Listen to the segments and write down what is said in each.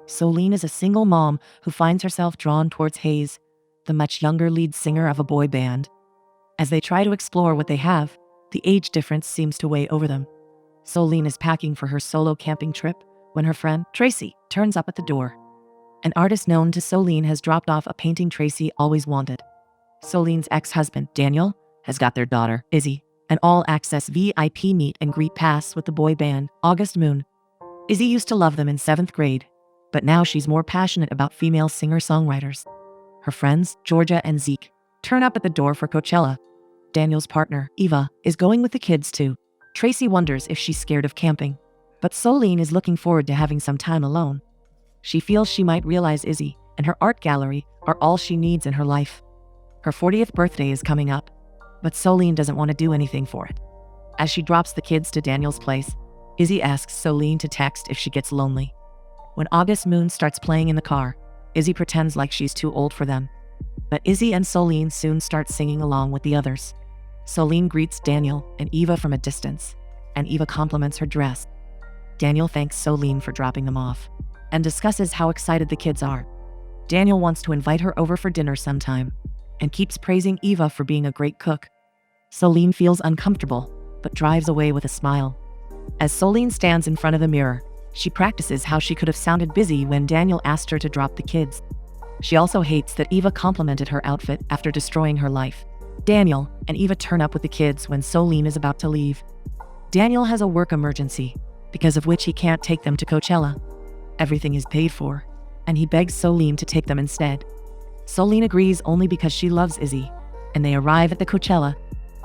Solene is a single mom who finds herself drawn towards Hayes, the much younger lead singer of a boy band. As they try to explore what they have, the age difference seems to weigh over them. Solene is packing for her solo camping trip when her friend, Tracy, turns up at the door. An artist known to Solene has dropped off a painting Tracy always wanted. Solene's ex-husband, Daniel, has got their daughter, Izzy, an all-access VIP meet and greet pass with the boy band, August Moon. Izzy used to love them in 7th grade, but now she's more passionate about female singer-songwriters. Her friends, Georgia and Zeke, turn up at the door for Coachella. Daniel's partner, Eva, is going with the kids too. Tracy wonders if she's scared of camping, but Solene is looking forward to having some time alone. She feels she might realize Izzy and her art gallery are all she needs in her life. Her 40th birthday is coming up, but Solene doesn't want to do anything for it. As she drops the kids to Daniel's place, Izzy asks Solene to text if she gets lonely. When August Moon starts playing in the car, Izzy pretends like she's too old for them. But Izzy and Solene soon start singing along with the others. Solene greets Daniel and Eva from a distance, and Eva compliments her dress. Daniel thanks Solene for dropping them off and discusses how excited the kids are. Daniel wants to invite her over for dinner sometime and keeps praising Eva for being a great cook. Solene feels uncomfortable, but drives away with a smile. As Solene stands in front of the mirror, she practices how she could have sounded busy when Daniel asked her to drop the kids. She also hates that Eva complimented her outfit after destroying her life. Daniel and Eva turn up with the kids when Solene is about to leave. Daniel has a work emergency, because of which he can't take them to Coachella. Everything is paid for, and he begs Solene to take them instead. Solene agrees only because she loves Izzy, and they arrive at the Coachella.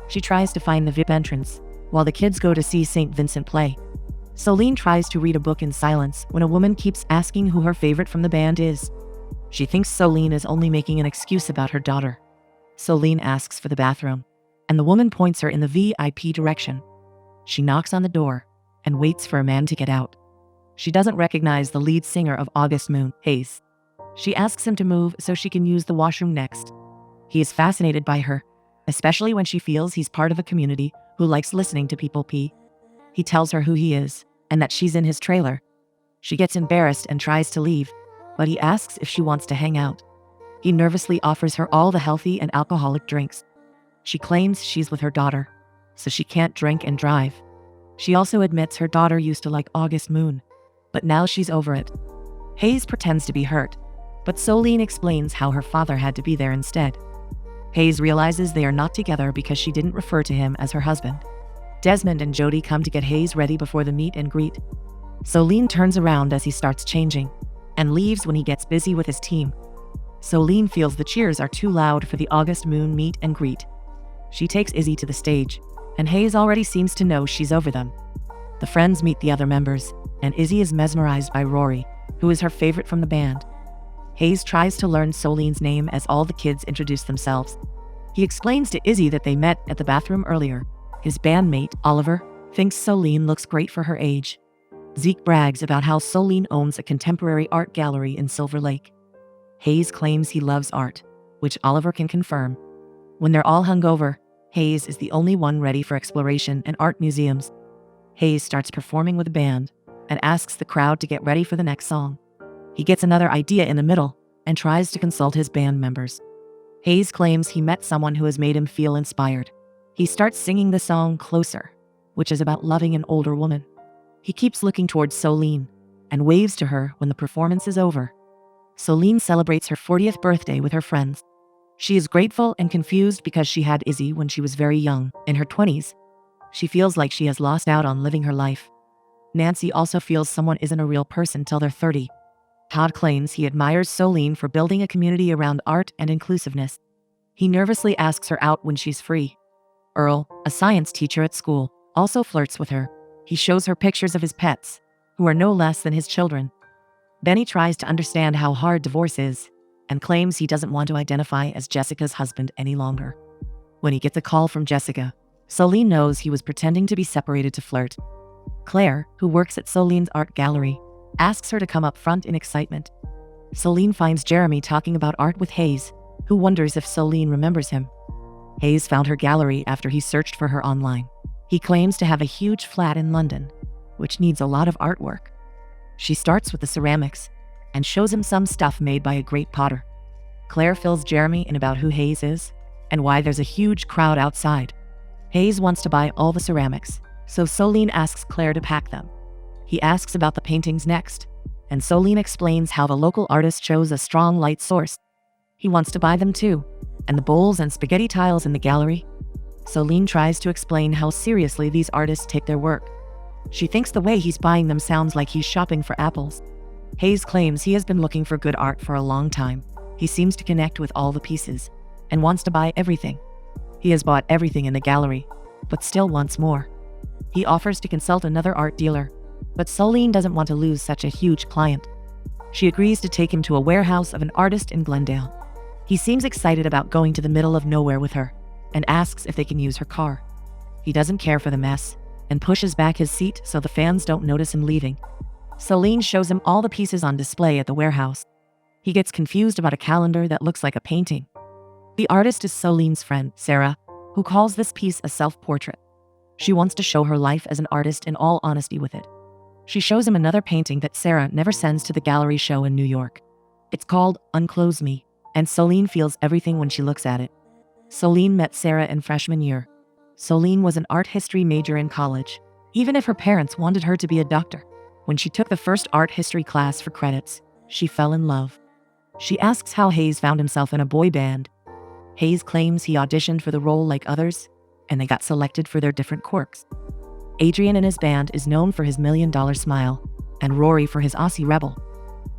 She tries to find the VIP entrance, while the kids go to see St. Vincent play. Solene tries to read a book in silence when a woman keeps asking who her favorite from the band is. She thinks Solene is only making an excuse about her daughter. Solene asks for the bathroom, and the woman points her in the VIP direction. She knocks on the door and waits for a man to get out. She doesn't recognize the lead singer of August Moon, Hayes. She asks him to move so she can use the washroom next. He is fascinated by her, especially when she feels he's part of a community who likes listening to people pee. He tells her who he is and that she's in his trailer. She gets embarrassed and tries to leave, but he asks if she wants to hang out. He nervously offers her all the healthy and alcoholic drinks. She claims she's with her daughter, so she can't drink and drive. She also admits her daughter used to like August Moon, but now she's over it. Hayes pretends to be hurt, but Solene explains how her father had to be there instead. Hayes realizes they are not together because she didn't refer to him as her husband. Desmond and Jody come to get Hayes ready before the meet and greet. Solene turns around as he starts changing, and leaves when he gets busy with his team. Solene feels the cheers are too loud for the August Moon meet and greet. She takes Izzy to the stage, and Hayes already seems to know she's over them. The friends meet the other members, and Izzy is mesmerized by Rory, who is her favorite from the band. Hayes tries to learn Solene's name as all the kids introduce themselves. He explains to Izzy that they met at the bathroom earlier. His bandmate, Oliver, thinks Solene looks great for her age. Zeke brags about how Solene owns a contemporary art gallery in Silver Lake. Hayes claims he loves art, which Oliver can confirm. When they're all hungover, Hayes is the only one ready for exploration and art museums. Hayes starts performing with the band and asks the crowd to get ready for the next song. He gets another idea in the middle and tries to consult his band members. Hayes claims he met someone who has made him feel inspired. He starts singing the song Closer, which is about loving an older woman. He keeps looking towards Solene and waves to her when the performance is over. Solene celebrates her 40th birthday with her friends. She is grateful and confused because she had Izzy when she was very young, in her 20s. She feels like she has lost out on living her life. Nancy also feels someone isn't a real person till they're 30. Todd claims he admires Solene for building a community around art and inclusiveness. He nervously asks her out when she's free. Earl, a science teacher at school, also flirts with her. He shows her pictures of his pets, who are no less than his children. Benny tries to understand how hard divorce is, and claims he doesn't want to identify as Jessica's husband any longer. When he gets a call from Jessica, Solene knows he was pretending to be separated to flirt. Claire, who works at Solene's art gallery, asks her to come up front in excitement. Solene finds Jeremy talking about art with Hayes, who wonders if Solene remembers him. Hayes found her gallery after he searched for her online. He claims to have a huge flat in London, which needs a lot of artwork. She starts with the ceramics and shows him some stuff made by a great potter. Claire fills Jeremy in about who Hayes is and why there's a huge crowd outside. Hayes wants to buy all the ceramics, so Solene asks Claire to pack them. He asks about the paintings next, and Solene explains how the local artist chose a strong light source. He wants to buy them too, and the bowls and spaghetti tiles in the gallery. Solene tries to explain how seriously these artists take their work. She thinks the way he's buying them sounds like he's shopping for apples. Hayes claims he has been looking for good art for a long time. He seems to connect with all the pieces and wants to buy everything. He has bought everything in the gallery, but still wants more. He offers to consult another art dealer, but Solene doesn't want to lose such a huge client. She agrees to take him to a warehouse of an artist in Glendale. He seems excited about going to the middle of nowhere with her and asks if they can use her car. He doesn't care for the mess and pushes back his seat so the fans don't notice him leaving. Solene shows him all the pieces on display at the warehouse. He gets confused about a calendar that looks like a painting. The artist is Solene's friend, Sarah, who calls this piece a self-portrait. She wants to show her life as an artist in all honesty with it. She shows him another painting that Sarah never sends to the gallery show in New York. It's called Unclose Me, and Solene feels everything when she looks at it. Solene met Sarah in freshman year. Solene was an art history major in college, even if her parents wanted her to be a doctor. When she took the first art history class for credits, she fell in love. She asks how Hayes found himself in a boy band. Hayes claims he auditioned for the role like others, and they got selected for their different quirks. Adrian in his band is known for his $1 million smile, and Rory for his Aussie rebel.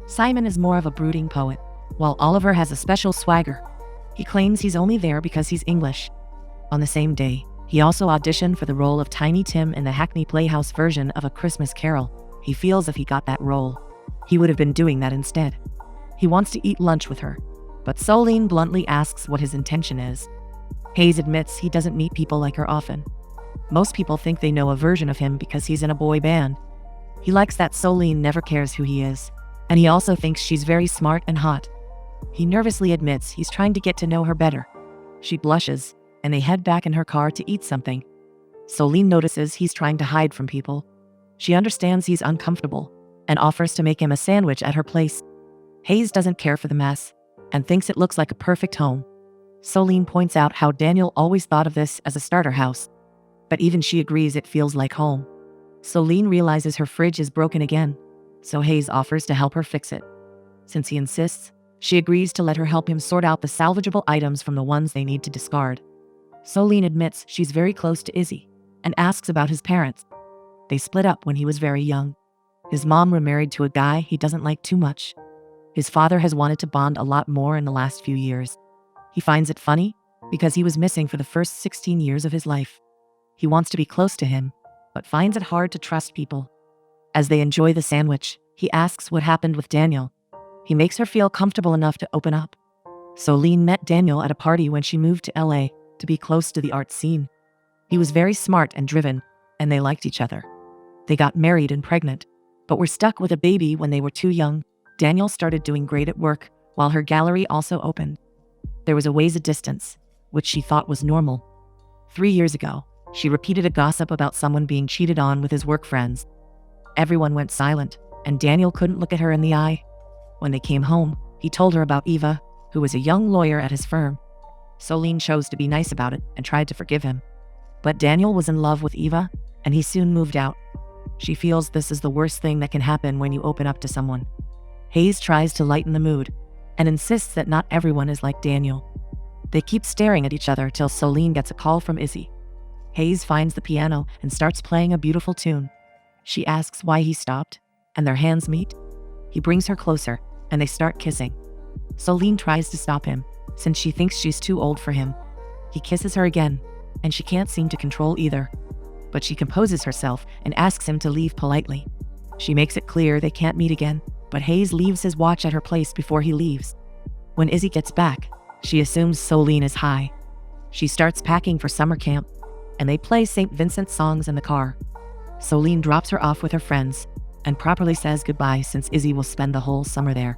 Simon is more of a brooding poet, while Oliver has a special swagger. He claims he's only there because he's English. On the same day, he also auditioned for the role of Tiny Tim in the Hackney Playhouse version of A Christmas Carol. He feels if he got that role, he would have been doing that instead. He wants to eat lunch with her, but Solene bluntly asks what his intention is. Hayes admits he doesn't meet people like her often. Most people think they know a version of him because he's in a boy band. He likes that Solene never cares who he is, and he also thinks she's very smart and hot. He nervously admits he's trying to get to know her better. She blushes, and they head back in her car to eat something. Solene notices he's trying to hide from people. She understands he's uncomfortable and offers to make him a sandwich at her place. Hayes doesn't care for the mess and thinks it looks like a perfect home. Solene points out how Daniel always thought of this as a starter house, but even she agrees it feels like home. Solene realizes her fridge is broken again, so Hayes offers to help her fix it. Since he insists, she agrees to let her help him sort out the salvageable items from the ones they need to discard. Solene admits she's very close to Izzy and asks about his parents. They split up when he was very young. His mom remarried to a guy he doesn't like too much. His father has wanted to bond a lot more in the last few years. He finds it funny because he was missing for the first 16 years of his life. He wants to be close to him, but finds it hard to trust people. As they enjoy the sandwich, he asks what happened with Daniel. He makes her feel comfortable enough to open up. Solene met Daniel at a party when she moved to LA to be close to the art scene. He was very smart and driven, and they liked each other. They got married and pregnant, but were stuck with a baby when they were too young. Daniel started doing great at work, while her gallery also opened. There was a ways a distance, which she thought was normal. 3 years ago, she repeated a gossip about someone being cheated on with his work friends. Everyone went silent, and Daniel couldn't look at her in the eye. When they came home, he told her about Eva, who was a young lawyer at his firm. Solene chose to be nice about it and tried to forgive him. But Daniel was in love with Eva, and he soon moved out. She feels this is the worst thing that can happen when you open up to someone. Hayes tries to lighten the mood and insists that not everyone is like Daniel. They keep staring at each other till Solene gets a call from Izzy. Hayes finds the piano and starts playing a beautiful tune. She asks why he stopped, and their hands meet. He brings her closer, and they start kissing. Solene tries to stop him, since she thinks she's too old for him. He kisses her again, and she can't seem to control either. But she composes herself and asks him to leave politely. She makes it clear they can't meet again, but Hayes leaves his watch at her place before he leaves. When Izzy gets back, she assumes Solene is high. She starts packing for summer camp, and they play St. Vincent songs in the car. Solene drops her off with her friends and properly says goodbye since Izzy will spend the whole summer there.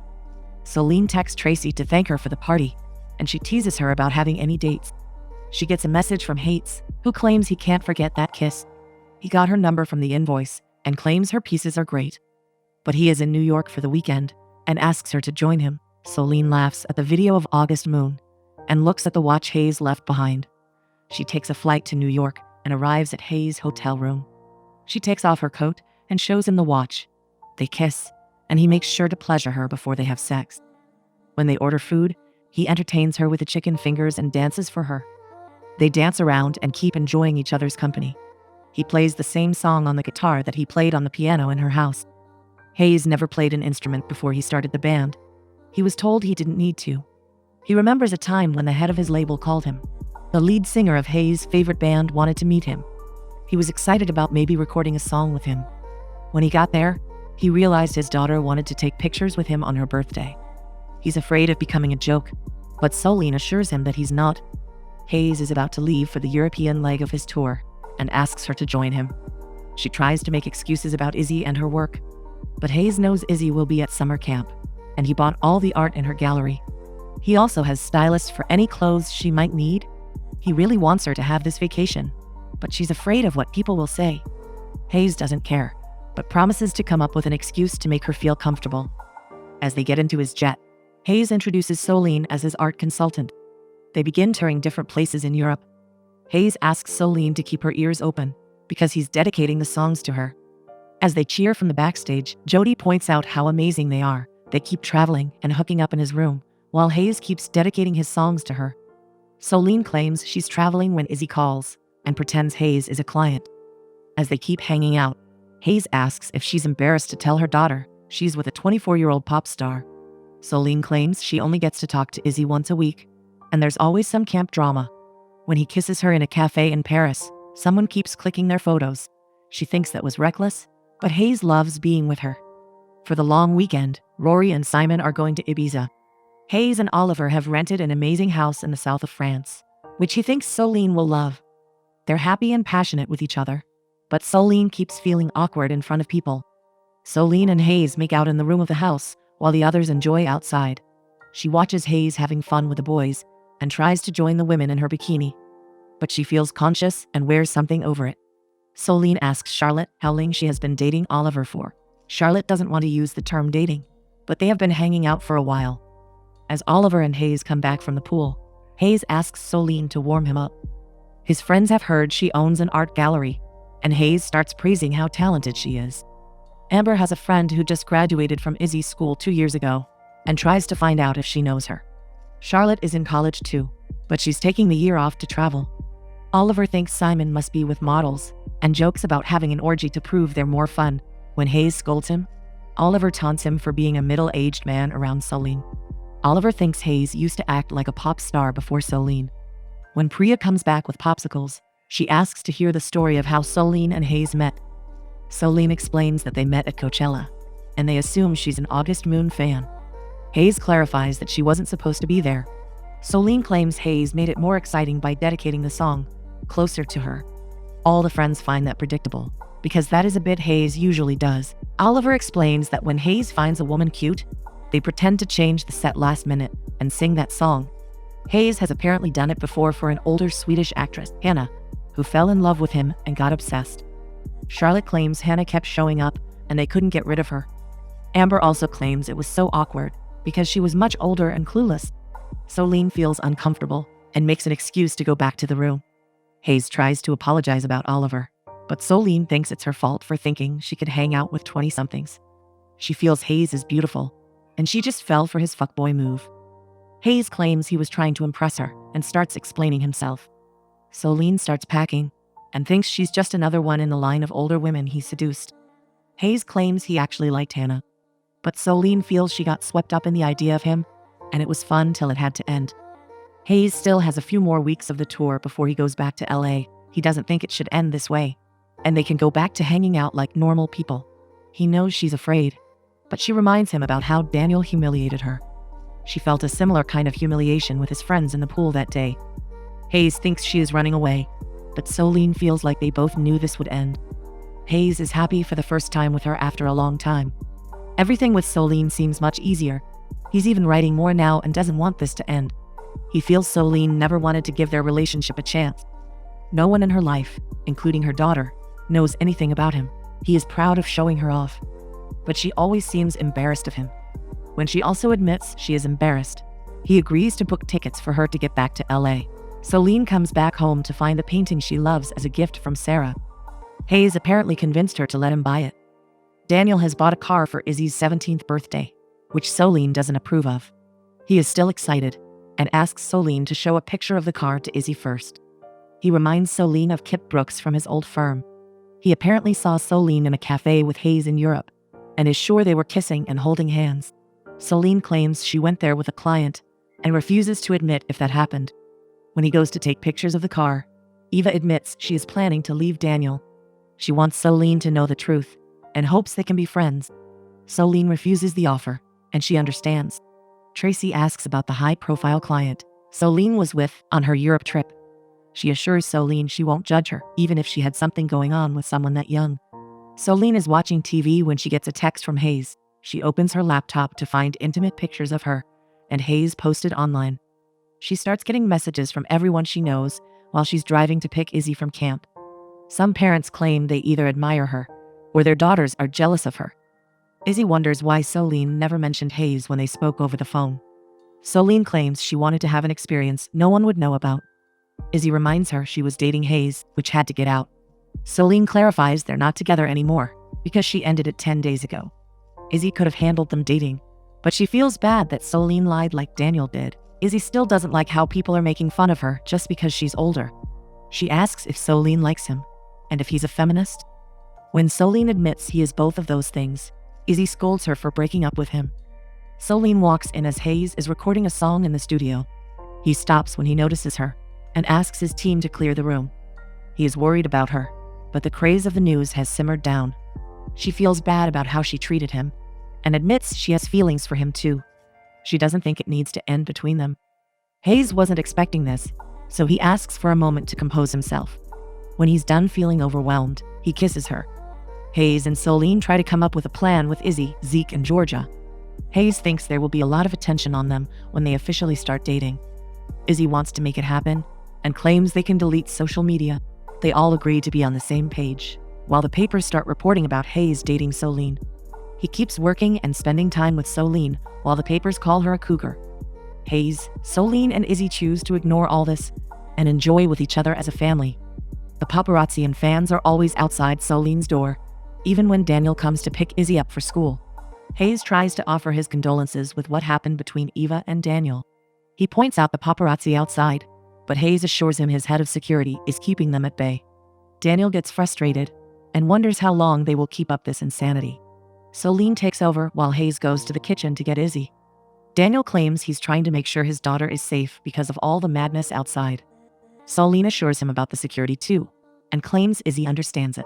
Solene texts Tracy to thank her for the party, and she teases her about having any dates. She gets a message from Hayes, who claims he can't forget that kiss. He got her number from the invoice and claims her pieces are great. But he is in New York for the weekend, and asks her to join him. Solene laughs at the video of August moon and looks at the watch Hayes left behind. She takes a flight to New York and arrives at Hayes' hotel room. She takes off her coat and shows him the watch. They kiss, and he makes sure to pleasure her before they have sex. When they order food, he entertains her with the chicken fingers and dances for her. They dance around and keep enjoying each other's company. He plays the same song on the guitar that he played on the piano in her house. Hayes never played an instrument before he started the band. He was told he didn't need to. He remembers a time when the head of his label called him. The lead singer of Hayes' favorite band wanted to meet him. He was excited about maybe recording a song with him. When he got there, he realized his daughter wanted to take pictures with him on her birthday. He's afraid of becoming a joke, but Solene assures him that he's not. Hayes is about to leave for the European leg of his tour and asks her to join him. She tries to make excuses about Izzy and her work, but Hayes knows Izzy will be at summer camp, and he bought all the art in her gallery. He also has stylists for any clothes she might need. He really wants her to have this vacation, but she's afraid of what people will say. Hayes doesn't care, but promises to come up with an excuse to make her feel comfortable. As they get into his jet, Hayes introduces Solene as his art consultant. They begin touring different places in Europe. Hayes asks Solene to keep her ears open because he's dedicating the songs to her. As they cheer from the backstage, Jody points out how amazing they are. They keep traveling and hooking up in his room, while Hayes keeps dedicating his songs to her. Solene claims she's traveling when Izzy calls and pretends Hayes is a client. As they keep hanging out, Hayes asks if she's embarrassed to tell her daughter she's with a 24-year-old pop star. Solene claims she only gets to talk to Izzy once a week, and there's always some camp drama. When he kisses her in a cafe in Paris, someone keeps clicking their photos. She thinks that was reckless, but Hayes loves being with her. For the long weekend, Rory and Simon are going to Ibiza. Hayes and Oliver have rented an amazing house in the south of France, which he thinks Solene will love. They're happy and passionate with each other, but Solene keeps feeling awkward in front of people. Solene and Hayes make out in the room of the house, while the others enjoy outside. She watches Hayes having fun with the boys and tries to join the women in her bikini, but she feels conscious and wears something over it. Solene asks Charlotte how long she has been dating Oliver for. Charlotte doesn't want to use the term dating, but they have been hanging out for a while. As Oliver and Hayes come back from the pool, Hayes asks Solene to warm him up. His friends have heard she owns an art gallery, and Hayes starts praising how talented she is. Amber has a friend who just graduated from Izzy's school 2 years ago and tries to find out if she knows her. Charlotte is in college too, but she's taking the year off to travel. Oliver thinks Simon must be with models and jokes about having an orgy to prove they're more fun. When Hayes scolds him, Oliver taunts him for being a middle-aged man around Solene. Oliver thinks Hayes used to act like a pop star before Solene. When Priya comes back with popsicles, she asks to hear the story of how Solene and Hayes met. Solene explains that they met at Coachella, and they assume she's an August Moon fan. Hayes clarifies that she wasn't supposed to be there. Solene claims Hayes made it more exciting by dedicating the song Closer to her. All the friends find that predictable, because that is a bit Hayes usually does. Oliver explains that when Hayes finds a woman cute, they pretend to change the set last minute and sing that song. Hayes has apparently done it before for an older Swedish actress, Hannah, who fell in love with him and got obsessed. Charlotte claims Hannah kept showing up and they couldn't get rid of her. Amber also claims it was so awkward because she was much older and clueless. Solene feels uncomfortable and makes an excuse to go back to the room. Hayes tries to apologize about Oliver, but Solene thinks it's her fault for thinking she could hang out with 20-somethings. She feels Hayes is beautiful, and she just fell for his fuckboy move. Hayes claims he was trying to impress her and starts explaining himself. Solene starts packing and thinks she's just another one in the line of older women he seduced. Hayes claims he actually liked Hannah, but Solene feels she got swept up in the idea of him, and it was fun till it had to end. Hayes still has a few more weeks of the tour before he goes back to LA. He doesn't think it should end this way, and they can go back to hanging out like normal people. He knows she's afraid, but she reminds him about how Daniel humiliated her. She felt a similar kind of humiliation with his friends in the pool that day. Hayes thinks she is running away, but Solene feels like they both knew this would end. Hayes is happy for the first time with her after a long time. Everything with Solene seems much easier. He's even writing more now and doesn't want this to end. He feels Solene never wanted to give their relationship a chance. No one in her life, including her daughter, knows anything about him. He is proud of showing her off, but she always seems embarrassed of him. when she also admits she is embarrassed. He agrees to book tickets for her to get back to LA. Celine comes back home to find the painting she loves as a gift from Sarah. Hayes apparently convinced her to let him buy it. Daniel has bought a car for Izzy's 17th birthday, which Celine doesn't approve of. He is still excited and asks Celine to show a picture of the car to Izzy first. He reminds Celine of Kip Brooks from his old firm. He apparently saw Celine in a cafe with Hayes in Europe and is sure they were kissing and holding hands. Celine claims she went there with a client and refuses to admit if that happened. When he goes to take pictures of the car, Eva admits she is planning to leave Daniel. She wants Celine to know the truth and hopes they can be friends. Celine refuses the offer, and she understands. Tracy asks about the high-profile client Celine was with on her Europe trip. She assures Celine she won't judge her, even if she had something going on with someone that young. Celine is watching TV when she gets a text from Hayes. She opens her laptop to find intimate pictures of her, and Hayes posted online. She starts getting messages from everyone she knows while she's driving to pick Izzy from camp. Some parents claim they either admire her or their daughters are jealous of her. Izzy wonders why Celine never mentioned Hayes when they spoke over the phone. Celine claims she wanted to have an experience no one would know about. Izzy reminds her she was dating Hayes, which had to get out. Celine clarifies they're not together anymore because she ended it 10 days ago. Izzy could have handled them dating, but she feels bad that Celine lied like Daniel did. Izzy still doesn't like how people are making fun of her just because she's older. She asks if Celine likes him and if he's a feminist. When Celine admits he is both of those things, Izzy scolds her for breaking up with him. Celine walks in as Hayes is recording a song in the studio. He stops when he notices her and asks his team to clear the room. He is worried about her, but the craze of the news has simmered down. She feels bad about how she treated him and admits she has feelings for him too. She doesn't think it needs to end between them. Hayes wasn't expecting this, so he asks for a moment to compose himself. When he's done feeling overwhelmed, he kisses her. Hayes and Celine try to come up with a plan with Izzy, Zeke, and Georgia. Hayes thinks there will be a lot of attention on them when they officially start dating. Izzy wants to make it happen and claims they can delete social media. They all agree to be on the same page, while the papers start reporting about Hayes dating Celine. He keeps working and spending time with Celine while the papers call her a cougar. Hayes, Celine, and Izzy choose to ignore all this and enjoy with each other as a family. The paparazzi and fans are always outside Celine's door, even when Daniel comes to pick Izzy up for school. Hayes tries to offer his condolences with what happened between Eva and Daniel. He points out the paparazzi outside, but Hayes assures him his head of security is keeping them at bay. Daniel gets frustrated and wonders how long they will keep up this insanity. Celine takes over while Hayes goes to the kitchen to get Izzy. Daniel claims he's trying to make sure his daughter is safe because of all the madness outside. Celine assures him about the security too, and claims Izzy understands it.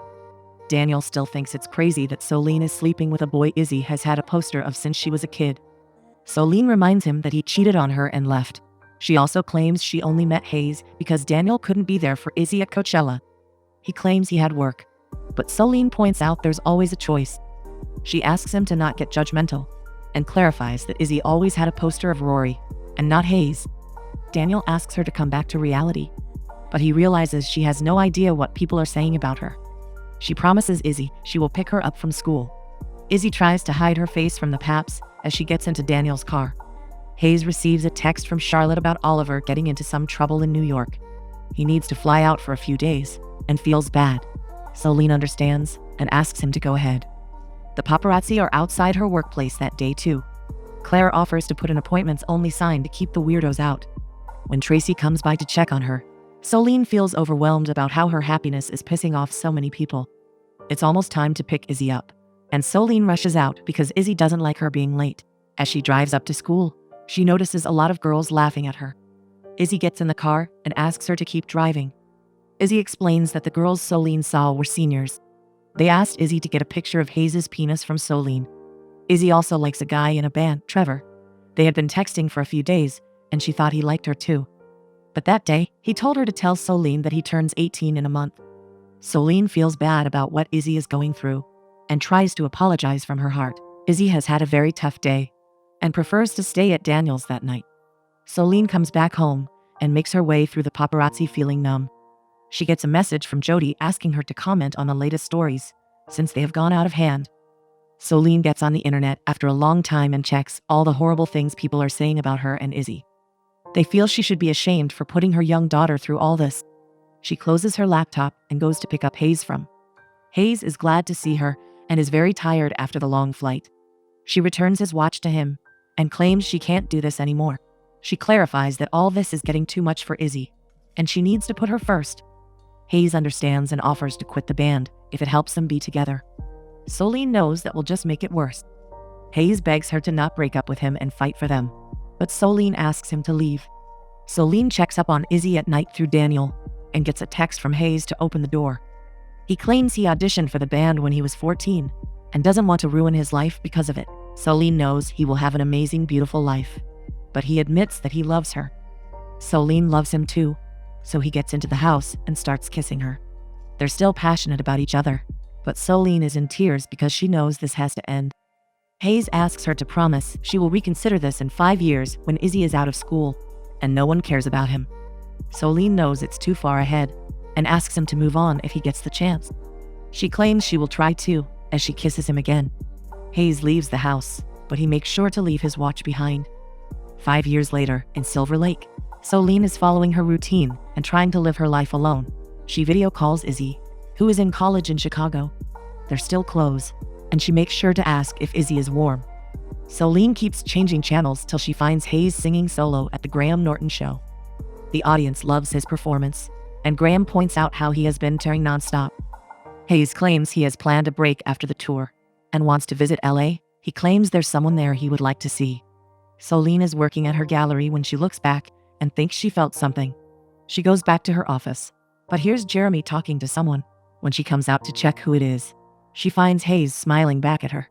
Daniel still thinks it's crazy that Celine is sleeping with a boy Izzy has had a poster of since she was a kid. Celine reminds him that he cheated on her and left. She also claims she only met Hayes because Daniel couldn't be there for Izzy at Coachella. He claims he had work, but Celine points out there's always a choice. She asks him to not get judgmental and clarifies that Izzy always had a poster of Rory and not Hayes. Daniel asks her to come back to reality, but he realizes she has no idea what people are saying about her. She promises Izzy she will pick her up from school. Izzy tries to hide her face from the paps as she gets into Daniel's car. Hayes receives a text from Charlotte about Oliver getting into some trouble in New York. He needs to fly out for a few days and feels bad. Celine understands and asks him to go ahead. The paparazzi are outside her workplace that day too. Claire offers to put an appointments-only sign to keep the weirdos out. When Tracy comes by to check on her, Celine feels overwhelmed about how her happiness is pissing off so many people. It's almost time to pick Izzy up, and Celine rushes out because Izzy doesn't like her being late. As she drives up to school, she notices a lot of girls laughing at her. Izzy gets in the car and asks her to keep driving. Izzy explains that the girls Celine saw were seniors. They asked Izzy to get a picture of Hayes' penis from Celine. Izzy also likes a guy in a band, Trevor. They had been texting for a few days, and she thought he liked her too. But that day, he told her to tell Celine that he turns 18 in a month. Celine feels bad about what Izzy is going through and tries to apologize from her heart. Izzy has had a very tough day and prefers to stay at Daniel's that night. Celine comes back home and makes her way through the paparazzi feeling numb. She gets a message from Jody asking her to comment on the latest stories, since they have gone out of hand. Solene gets on the internet after a long time and checks all the horrible things people are saying about her and Izzy. They feel she should be ashamed for putting her young daughter through all this. She closes her laptop and goes to pick up Hayes from. Hayes is glad to see her and is very tired after the long flight. She returns his watch to him and claims she can't do this anymore. She clarifies that all this is getting too much for Izzy, and she needs to put her first. Hayes understands and offers to quit the band if it helps them be together. Solene knows that will just make it worse. Hayes begs her to not break up with him and fight for them, but Solene asks him to leave. Solene checks up on Izzy at night through Daniel and gets a text from Hayes to open the door. He claims he auditioned for the band when he was 14 and doesn't want to ruin his life because of it. Solene knows he will have an amazing, beautiful life, but he admits that he loves her. Solene loves him too, so he gets into the house and starts kissing her. They're still passionate about each other, but Solene is in tears because she knows this has to end. Hayes asks her to promise she will reconsider this in 5 years when Izzy is out of school and no one cares about him. Solene knows it's too far ahead and asks him to move on if he gets the chance. She claims she will try too as she kisses him again. Hayes leaves the house, but he makes sure to leave his watch behind. 5 years later, in Silver Lake, Solene is following her routine and trying to live her life alone. She video calls Izzy, who is in college in Chicago. They're still close, and she makes sure to ask if Izzy is warm. Solene keeps changing channels till she finds Hayes singing solo at the Graham Norton show. The audience loves his performance, and Graham points out how he has been touring nonstop. Hayes claims he has planned a break after the tour and wants to visit LA. He claims there's someone there he would like to see. Solene is working at her gallery when she looks back and thinks she felt something. She goes back to her office, but hears Jeremy talking to someone. When she comes out to check who it is, she finds Hayes smiling back at her.